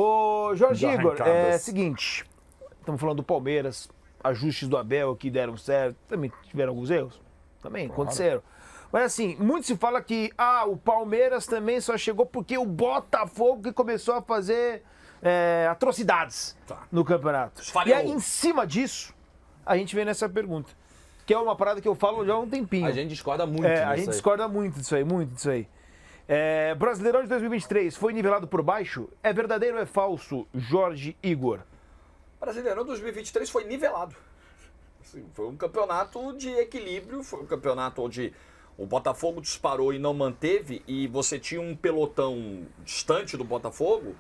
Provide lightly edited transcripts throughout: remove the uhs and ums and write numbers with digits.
Ô, Jorge De Igor, arrancadas. seguinte, estamos falando do Palmeiras, ajustes do Abel que deram certo, também tiveram alguns erros, também aconteceram. Mas assim, muito se fala que o Palmeiras também só chegou porque o Botafogo que começou a fazer atrocidades no campeonato. Esfareou. E aí, em cima disso, a gente vem nessa pergunta, que é uma parada que eu falo já há um tempinho. A gente discorda muito a disso gente aí. discorda muito disso aí. Brasileirão de 2023 foi nivelado por baixo? É verdadeiro ou é falso, Jorge Igor? Brasileirão 2023 foi nivelado. Assim, foi um campeonato de equilíbrio, foi um campeonato onde o Botafogo disparou e não manteve, e você tinha um pelotão distante do Botafogo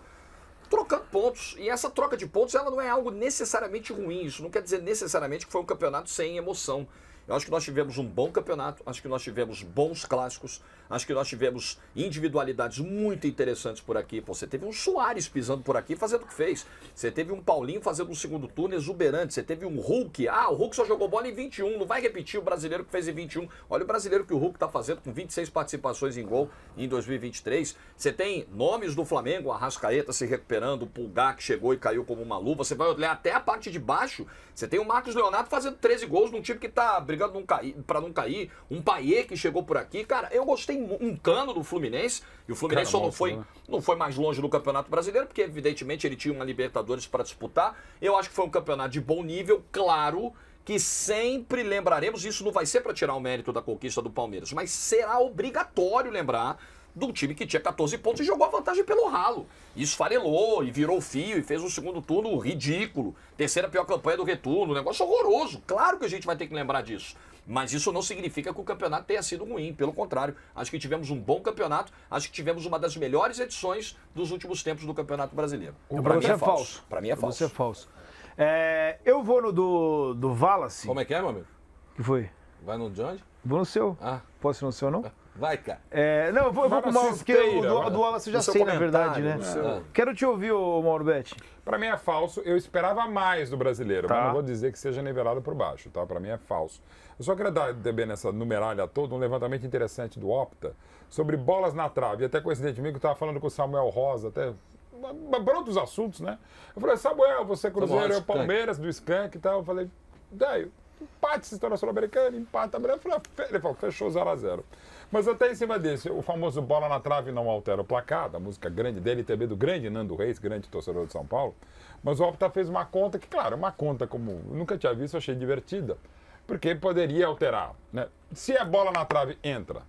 trocando pontos. E essa troca de pontos ela não é algo necessariamente ruim. Isso não quer dizer necessariamente que foi um campeonato sem emoção. Eu acho que nós tivemos um bom campeonato, acho que nós tivemos bons clássicos, acho que nós tivemos individualidades muito interessantes por aqui. Pô, você teve um Soares pisando por aqui fazendo o que fez. Você teve um Paulinho fazendo um segundo turno exuberante. Você teve um Hulk. O Hulk só jogou bola em 21, não vai repetir o brasileiro que fez em 21. Olha o brasileiro que o Hulk está fazendo com 26 participações em gol em 2023. Você tem nomes do Flamengo, a Arrascaeta se recuperando, o Pulgar que chegou e caiu como uma luva. Você vai olhar até a parte de baixo, você tem o Marcos Leonardo fazendo 13 gols num time que está brigando para não cair, um Payet que chegou por aqui. Cara, eu gostei um Cano do Fluminense, e o Fluminense só não foi mais longe do Campeonato Brasileiro, porque evidentemente ele tinha uma Libertadores para disputar. Eu acho que foi um campeonato de bom nível, claro que sempre lembraremos, isso não vai ser para tirar o mérito da conquista do Palmeiras, mas será obrigatório lembrar de um time que tinha 14 pontos e jogou a vantagem pelo ralo. E esfarelou, e virou fio, e fez um segundo turno ridículo. Terceira pior campanha do retorno, um negócio horroroso. Claro que a gente vai ter que lembrar disso. Mas isso não significa que o campeonato tenha sido ruim. Pelo contrário, acho que tivemos um bom campeonato, acho que tivemos uma das melhores edições dos últimos tempos do Campeonato Brasileiro. Pra mim é falso. Para mim é falso. Você é falso. Eu vou no do Wallace. Como é que é, meu amigo? Que foi? Vai no de onde? Vou no seu. Ah. Posso ir no seu, não? Vai, cara. Não, eu vou com o Mauro, porque o do Wallace eu já No seu sei, na verdade, né? comentário, Quero te ouvir, ô Mauro Betti. Pra mim é falso. Eu esperava mais do brasileiro, mas não vou dizer que seja nivelado por baixo, tá? Pra mim é falso. Eu só queria dar também nessa numeralha toda um levantamento interessante do Opta sobre bolas na trave. E até coincidentemente eu estava falando com o Samuel Rosa, até por outros assuntos, né? Eu falei, Samuel, você é Cruzeiro, é o Palmeiras, do Skank e tal. Eu falei, daí, empate se torna Sul-Americana, empata. Ele falou, fechou 0x0. Mas até em cima desse, o famoso bola na trave não altera o placar, da música grande dele, também do grande Nando Reis, grande torcedor de São Paulo. Mas o Opta fez uma conta que, claro, uma conta como eu nunca tinha visto, eu achei divertida. Porque poderia alterar, né? Se a bola na trave entra,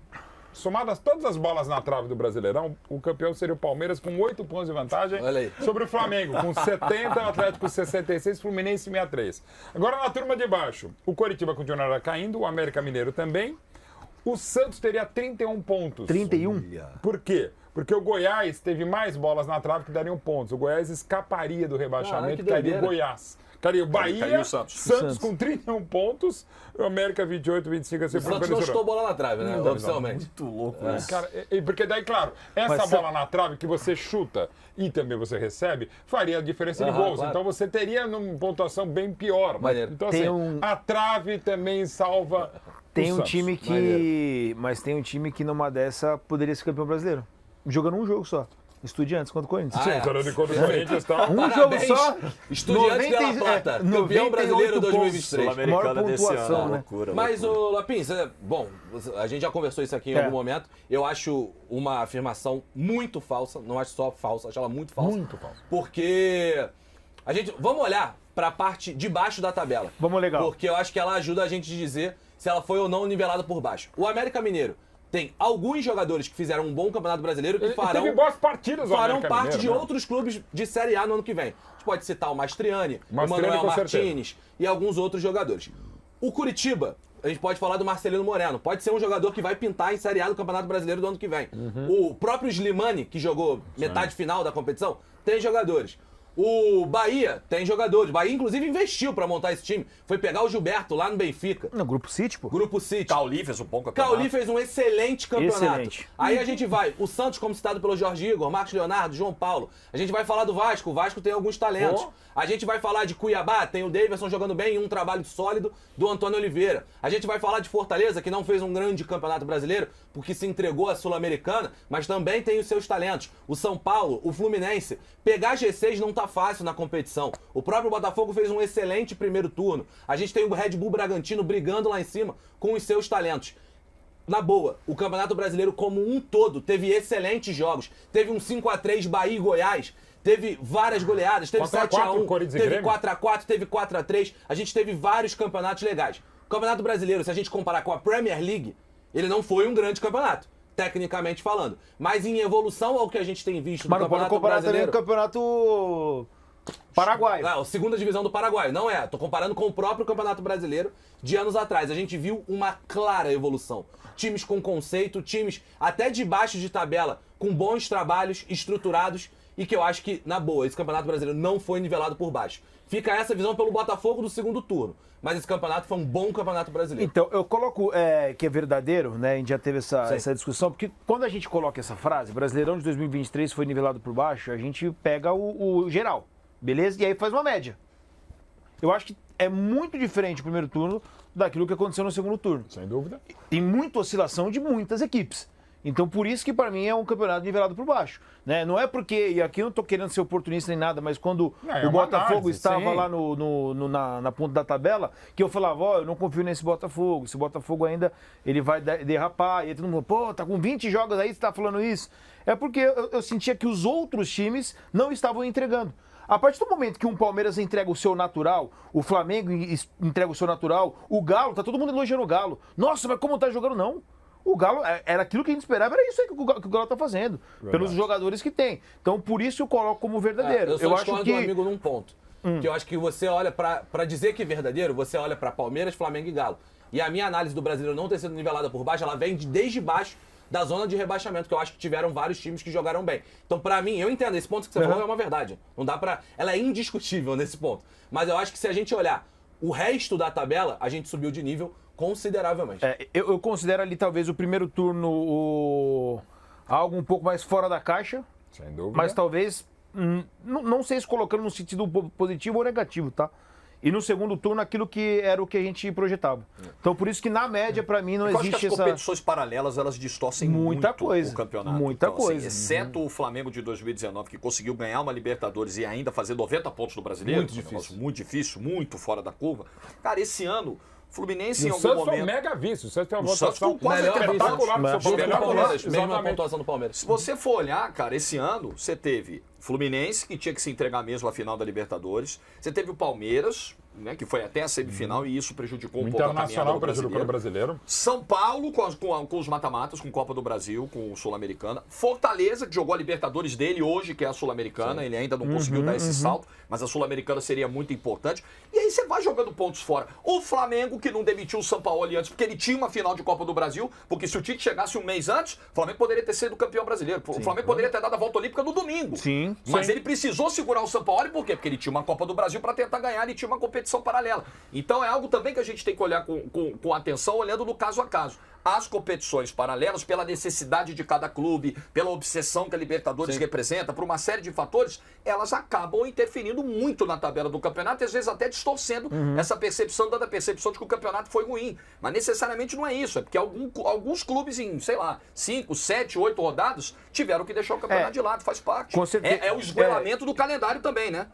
somadas todas as bolas na trave do Brasileirão, o campeão seria o Palmeiras com 8 pontos de vantagem sobre o Flamengo, com 70, o Atlético 66, Fluminense 63. Agora na turma de baixo, o Coritiba continuará caindo, o América Mineiro também. O Santos teria 31 pontos. 31? Por quê? Porque o Goiás teve mais bolas na trave que dariam pontos. O Goiás escaparia do rebaixamento, cairia o Goiás. Cairia o Bahia, Caiu o Santos. Santos com 31 pontos, o América 28, 25 a ser O Santos não chutou bola na trave, né? Oficialmente. Muito louco isso. Cara, porque daí, claro, essa bola na trave que você chuta e também você recebe, faria a diferença de gols. Claro. Então você teria uma pontuação bem pior. Maneiro. Então, Tem assim, a trave também salva. Tem o um Santos. time que. Mas tem um time que numa dessa poderia ser campeão brasileiro. Jogando um jogo só. Estudiantes contra o Corinthians. Sim, falando contra o Corinthians e tal. Um jogo só. Estudiantes de La Plata, campeão brasileiro 2023. Maior pontuação, né? Loucura, Mas, ô Lapins, bom, a gente já conversou isso aqui em algum momento. Eu acho uma afirmação muito falsa, não acho só falsa, acho ela muito falsa. Muito falsa. Porque vamos olhar para a parte de baixo da tabela. Vamos legal. Porque eu acho que ela ajuda a gente a dizer se ela foi ou não nivelada por baixo. O América Mineiro tem alguns jogadores que fizeram um bom campeonato brasileiro que Teve boas partidas, farão América parte Mineiro, de né? outros clubes de Série A no ano que vem. A gente pode citar o Mastriani, o Mastriani, Manuel com certeza. Martins e alguns outros jogadores. O Curitiba, a gente pode falar do Marcelino Moreno. Pode ser um jogador que vai pintar em Série A do Campeonato Brasileiro do ano que vem. O próprio Slimani, que jogou metade final da competição, tem jogadores. O Bahia tem jogadores. O Bahia, inclusive, investiu pra montar esse time. Foi pegar o Gilberto lá no Benfica. No Grupo City, pô. Grupo City. Cauli fez um bom campeonato. Cauli fez um excelente campeonato. Excelente. Aí a gente vai, o Santos, como citado pelo Jorge Igor, Marcos Leonardo, João Paulo. A gente vai falar do Vasco. O Vasco tem alguns talentos. Oh. A gente vai falar de Cuiabá, tem o Davidson jogando bem e um trabalho sólido do Antônio Oliveira. A gente vai falar de Fortaleza, que não fez um grande campeonato brasileiro, porque se entregou à Sul-Americana, mas também tem os seus talentos. O São Paulo, o Fluminense. Pegar G6 não tá fácil na competição. O próprio Botafogo fez um excelente primeiro turno. A gente tem o Red Bull Bragantino brigando lá em cima com os seus talentos. Na boa, o Campeonato Brasileiro como um todo teve excelentes jogos. Teve um 5x3 Bahia e Goiás. Teve várias goleadas, teve 7x1, teve 4x4, teve 4x3. A gente teve vários campeonatos legais. O Campeonato Brasileiro, se a gente comparar com a Premier League, ele não foi um grande campeonato, tecnicamente falando. Mas em evolução ao que a gente tem visto Mas no não pode Campeonato comparar Brasileiro... também com o Campeonato Paraguaio. A segunda divisão do Paraguai. Não é. Tô comparando com o próprio Campeonato Brasileiro de anos atrás. A gente viu uma clara evolução. Times com conceito, times até de baixo de tabela, com bons trabalhos estruturados e que eu acho que, na boa, esse Campeonato Brasileiro não foi nivelado por baixo. Fica essa visão pelo Botafogo do segundo turno. Mas esse campeonato foi um bom Campeonato Brasileiro. Então, eu coloco que é verdadeiro, né? A gente já teve essa discussão, porque quando a gente coloca essa frase, Brasileirão de 2023 foi nivelado por baixo, a gente pega o geral, beleza? E aí faz uma média. Eu acho que é muito diferente o primeiro turno daquilo que aconteceu no segundo turno. Sem dúvida. Tem muita oscilação de muitas equipes. Então, por isso que para mim é um campeonato nivelado por baixo. Né? Não é porque, e aqui eu não estou querendo ser oportunista nem nada, mas quando o Botafogo estava lá na ponta da tabela, que eu falava, ó, eu não confio nesse Botafogo, esse Botafogo ainda ele vai derrapar, e aí todo mundo, pô, tá com 20 jogos aí, você tá falando isso. É porque eu sentia que os outros times não estavam entregando. A partir do momento que um Palmeiras entrega o seu natural, o Flamengo entrega o seu natural, o Galo, tá todo mundo elogiando o Galo. Nossa, mas como tá jogando? Não. O Galo, era aquilo que a gente esperava, era isso aí que o Galo tá fazendo. Verdade. Pelos jogadores que tem. Então, por isso eu coloco como verdadeiro. Eu acho que... do amigo num ponto. Que eu acho que você olha pra dizer que é verdadeiro, você olha pra Palmeiras, Flamengo e Galo. E a minha análise do brasileiro não ter sido nivelada por baixo, ela vem desde baixo da zona de rebaixamento, que eu acho que tiveram vários times que jogaram bem. Então, pra mim, eu entendo, esse ponto que você falou é uma verdade. Não dá pra... Ela é indiscutível nesse ponto. Mas eu acho que se a gente olhar o resto da tabela, a gente subiu de nível consideravelmente. Eu considero ali talvez o primeiro turno algo um pouco mais fora da caixa. Sem dúvida. Mas talvez, não sei se colocando no sentido positivo ou negativo, tá? E no segundo turno, aquilo que era o que a gente projetava. Então, por isso que na média, para mim, não existe essa... Eu acho que as competições paralelas, elas distorcem muito o campeonato. Muita então, coisa. Assim, exceto o Flamengo de 2019, que conseguiu ganhar uma Libertadores e ainda fazer 90 pontos no Brasileiro. Muito difícil. Muito difícil, muito fora da curva. Cara, esse ano... Fluminense em algum Santos momento... foi um mega vice. O Santos tem uma votação quase espetacular no seu Palmeiras. Mesma pontuação do Palmeiras. Se você for olhar, cara, esse ano você teve Fluminense, que tinha que se entregar mesmo à final da Libertadores. Você teve o Palmeiras, né, que foi até a semifinal e isso prejudicou um pouco a caminhada do brasileiro. São Paulo com os mata-matas, com Copa do Brasil, com o Sul-Americana. Fortaleza, que jogou a Libertadores dele hoje, que é a Sul-Americana. Ele ainda não conseguiu dar esse salto, mas a Sul-Americana seria muito importante. E aí você vai jogando pontos fora. O Flamengo, que não demitiu o Sampaoli antes, porque ele tinha uma final de Copa do Brasil, porque se o Tite chegasse um mês antes, o Flamengo poderia ter sido campeão brasileiro. O Flamengo poderia ter dado a volta olímpica no domingo. Sim. Mas ele precisou segurar o Sampaoli, por quê? Porque ele tinha uma Copa do Brasil para tentar ganhar e tinha uma competição paralela. Então é algo também que a gente tem que olhar com atenção, olhando no caso a caso. As competições paralelas, pela necessidade de cada clube, pela obsessão que a Libertadores representa, por uma série de fatores, elas acabam interferindo muito na tabela do campeonato e às vezes até distorcendo essa percepção, dando a percepção de que o campeonato foi ruim. Mas necessariamente não é isso, é porque alguns clubes em, sei lá, 5, 7, 8 rodadas tiveram que deixar o campeonato de lado, faz parte. É o esgoelamento do calendário também, né?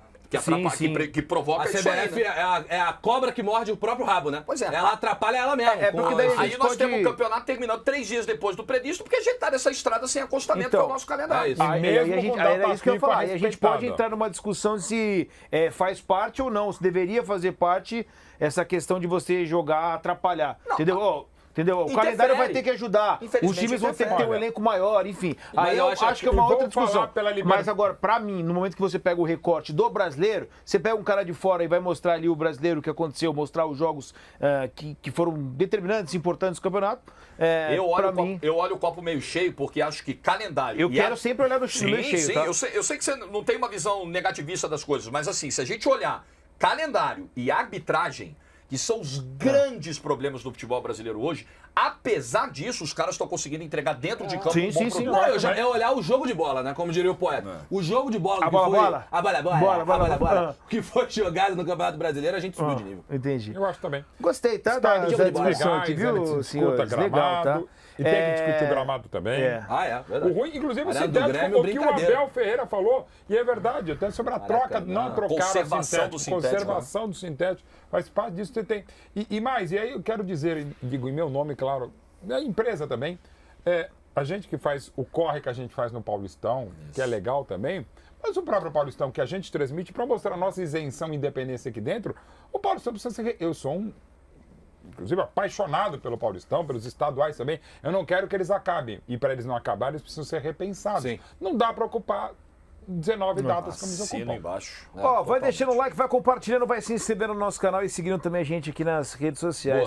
Que provoca isso aí, CBF é a cobra que morde o próprio rabo, né? Pois é. Ela atrapalha ela mesma. Porque daí aí nós temos o campeonato terminando 3 dias depois do previsto, porque a gente tá nessa estrada sem acostamento que é o nosso calendário. É isso. Era isso que eu ia falar. E a gente pode entrar numa discussão se faz parte ou não, se deveria fazer parte essa questão de você jogar, atrapalhar. Não, entendeu? Entendeu? O calendário vai ter que ajudar. Os times vão ter que ter um elenco maior, enfim. Aí eu acho que é uma outra discussão. Mas agora, pra mim, no momento que você pega o recorte do brasileiro, você pega um cara de fora e vai mostrar ali o brasileiro, o que aconteceu, mostrar os jogos que foram determinantes, importantes do campeonato. Eu olho o copo meio cheio porque acho que calendário... Eu quero sempre olhar no meio cheio, sim, tá? eu sei que você não tem uma visão negativista das coisas, mas assim, se a gente olhar calendário e arbitragem, que são os grandes problemas do futebol brasileiro hoje, apesar disso, os caras estão conseguindo entregar dentro de campo um bom produto. Não, é olhar o jogo de bola, né? Como diria o poeta. O jogo de bola A bola. O que foi jogado no Campeonato Brasileiro, a gente subiu de nível. Entendi. Eu acho também. Gostei, tá? Da discussão aqui, viu, senhores? Legal, tá? E tem que discutir o gramado também. Verdade. O ruim, inclusive, o sintético, o que o Abel Ferreira falou, e é verdade, até sobre a troca, não trocar conservação do sintético. Conservação do sintético. Faz parte disso, você tem. E mais, e aí eu quero dizer, digo em meu nome, claro, a empresa também, a gente que faz o corre que a gente faz no Paulistão, que é legal também, mas o próprio Paulistão que a gente transmite para mostrar a nossa isenção e independência aqui dentro, o Paulistão precisa ser... Eu sou inclusive, apaixonado pelo Paulistão, pelos estaduais também. Eu não quero que eles acabem. E para eles não acabarem, eles precisam ser repensados. Sim. Não dá para ocupar 19 datas como eles ocupam. Embaixo. Vai deixando o like, vai compartilhando, vai se inscrevendo no nosso canal e seguindo também a gente aqui nas redes sociais.